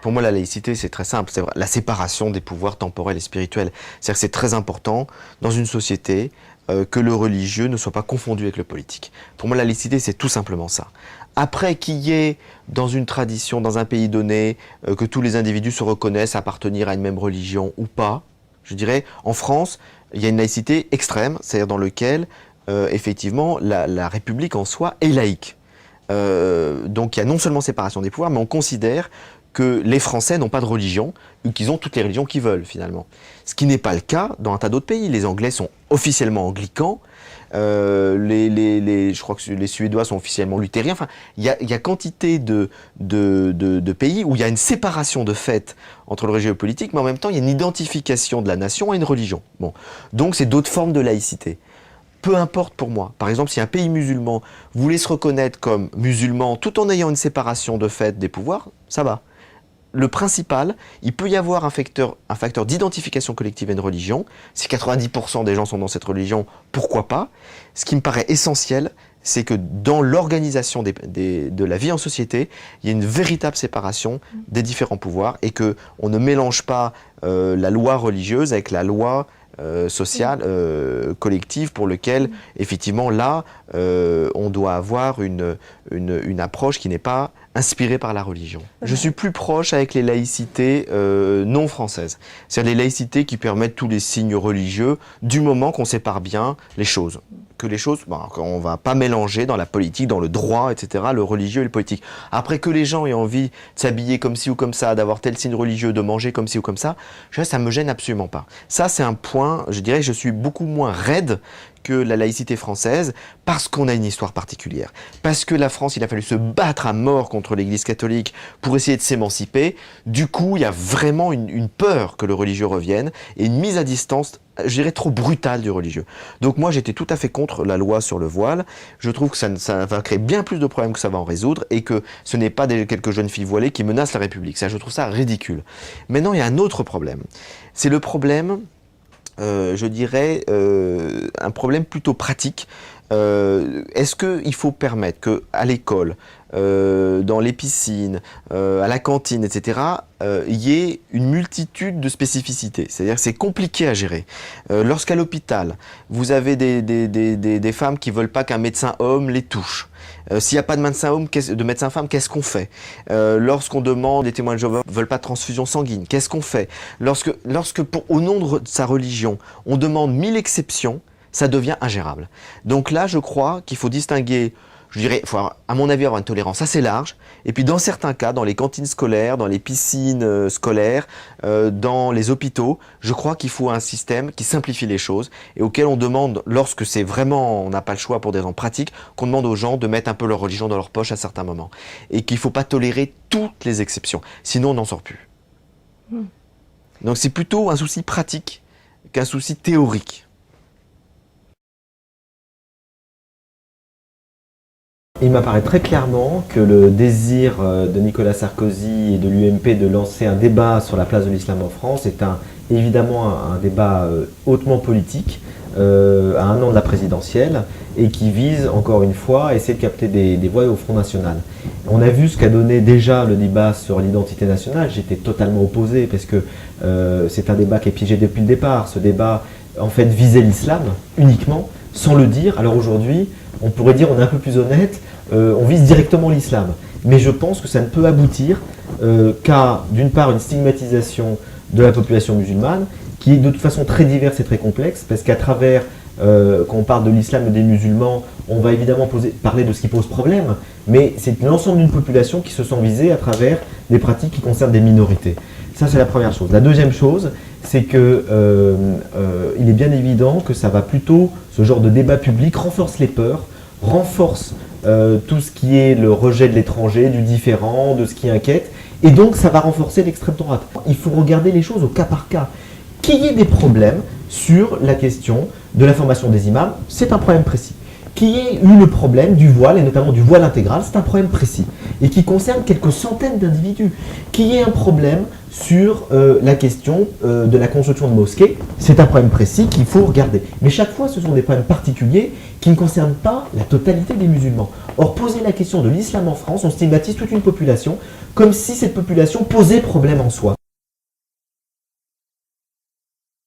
Pour moi, la laïcité, c'est très simple. C'est la séparation des pouvoirs temporels et spirituels. C'est-à-dire que c'est très important dans une société que le religieux ne soit pas confondu avec le politique. Pour moi, la laïcité, c'est tout simplement ça. Après, qu'il y ait dans une tradition, dans un pays donné, que tous les individus se reconnaissent appartenir à une même religion ou pas, je dirais, en France, il y a une laïcité extrême, c'est-à-dire dans laquelle, effectivement, la République en soi est laïque. Donc il y a non seulement séparation des pouvoirs, mais on considère que les Français n'ont pas de religion, ou qu'ils ont toutes les religions qu'ils veulent, finalement. Ce qui n'est pas le cas dans un tas d'autres pays. Les Anglais sont officiellement anglicans, je crois que les Suédois sont officiellement luthériens. Enfin, il y a quantité de pays où il y a une séparation de fait entre le religieux et le politique, mais en même temps, il y a une identification de la nation à une religion. Bon. Donc c'est d'autres formes de laïcité. Peu importe pour moi. Par exemple, si un pays musulman voulait se reconnaître comme musulman tout en ayant une séparation de fait des pouvoirs, ça va. Le principal, il peut y avoir un facteur d'identification collective à une religion. Si 90% des gens sont dans cette religion, pourquoi pas? Ce qui me paraît essentiel, c'est que dans l'organisation de la vie en société, il y a une véritable séparation des différents pouvoirs et qu'on ne mélange pas la loi religieuse avec la loi sociale, collective, pour lequel, effectivement, là, on doit avoir une approche qui n'est pas inspirée par la religion. Je suis plus proche avec les laïcités non françaises. C'est-à-dire les laïcités qui permettent tous les signes religieux du moment qu'on sépare bien les choses. Que les choses, on ne va pas mélanger dans la politique, dans le droit, etc., le religieux et le politique. Après que les gens aient envie de s'habiller comme ci ou comme ça, d'avoir tel signe religieux, de manger comme ci ou comme ça ne me gêne absolument pas. Ça, c'est un point, je dirais, je suis beaucoup moins raide que la laïcité française, parce qu'on a une histoire particulière. Parce que la France, il a fallu se battre à mort contre l'Église catholique pour essayer de s'émanciper. Du coup, il y a vraiment une peur que le religieux revienne et une mise à distance, je dirais, trop brutale du religieux. Donc moi, j'étais tout à fait contre la loi sur le voile. Je trouve que ça va créer bien plus de problèmes que ça va en résoudre et que ce n'est pas quelques jeunes filles voilées qui menacent la République. Ça, je trouve ça ridicule. Maintenant, il y a un autre problème. C'est le problème... je dirais, un problème plutôt pratique. Est-ce qu'il faut permettre qu'à l'école, dans les piscines, à la cantine, etc., il y ait une multitude de spécificités? C'est-à-dire que c'est compliqué à gérer. Lorsqu'à l'hôpital, vous avez des femmes qui ne veulent pas qu'un médecin homme les touche. S'il n'y a pas de médecin femme, qu'est-ce qu'on fait? Lorsqu'on demande, les témoins de Jéhovah ne veulent pas de transfusion sanguine, qu'est-ce qu'on fait? Lorsque au nom de sa religion, on demande 1000 exceptions, ça devient ingérable. Donc là, je crois qu'il faut distinguer, je dirais, il faut, à mon avis, avoir une tolérance assez large. Et puis dans certains cas, dans les cantines scolaires, dans les piscines scolaires, dans les hôpitaux, je crois qu'il faut un système qui simplifie les choses et auquel on demande, lorsque c'est vraiment, on n'a pas le choix pour des raisons pratiques, qu'on demande aux gens de mettre un peu leur religion dans leur poche à certains moments. Et qu'il ne faut pas tolérer toutes les exceptions. Sinon, on n'en sort plus. Donc c'est plutôt un souci pratique qu'un souci théorique. Il m'apparaît très clairement que le désir de Nicolas Sarkozy et de l'UMP de lancer un débat sur la place de l'islam en France est évidemment un débat hautement politique à un an de la présidentielle et qui vise encore une fois à essayer de capter des voix au Front National. On a vu ce qu'a donné déjà le débat sur l'identité nationale. J'étais totalement opposé parce que c'est un débat qui est piégé depuis le départ. Ce débat en fait visait l'islam uniquement sans le dire. Alors aujourd'hui, on pourrait dire, on est un peu plus honnête, on vise directement l'islam. Mais je pense que ça ne peut aboutir qu'à, d'une part, une stigmatisation de la population musulmane, qui est de toute façon très diverse et très complexe, parce qu'à travers, quand on parle de l'islam et des musulmans, on va évidemment parler de ce qui pose problème, mais c'est l'ensemble d'une population qui se sent visée à travers des pratiques qui concernent des minorités. Ça, c'est la première chose. La deuxième chose, c'est que il est bien évident que ça va plutôt, ce genre de débat public renforce les peurs, renforce tout ce qui est le rejet de l'étranger, du différent, de ce qui inquiète, et donc ça va renforcer l'extrême droite. Il faut regarder les choses au cas par cas. Qu'il y ait des problèmes sur la question de la formation des imams, c'est un problème précis. Qu'il y ait eu le problème du voile, et notamment du voile intégral, c'est un problème précis, et qui concerne quelques centaines d'individus. Qu'il y ait un problème sur la question de la construction de mosquées, c'est un problème précis qu'il faut regarder. Mais chaque fois, ce sont des problèmes particuliers qui ne concernent pas la totalité des musulmans. Or, poser la question de l'islam en France, on stigmatise toute une population, comme si cette population posait problème en soi.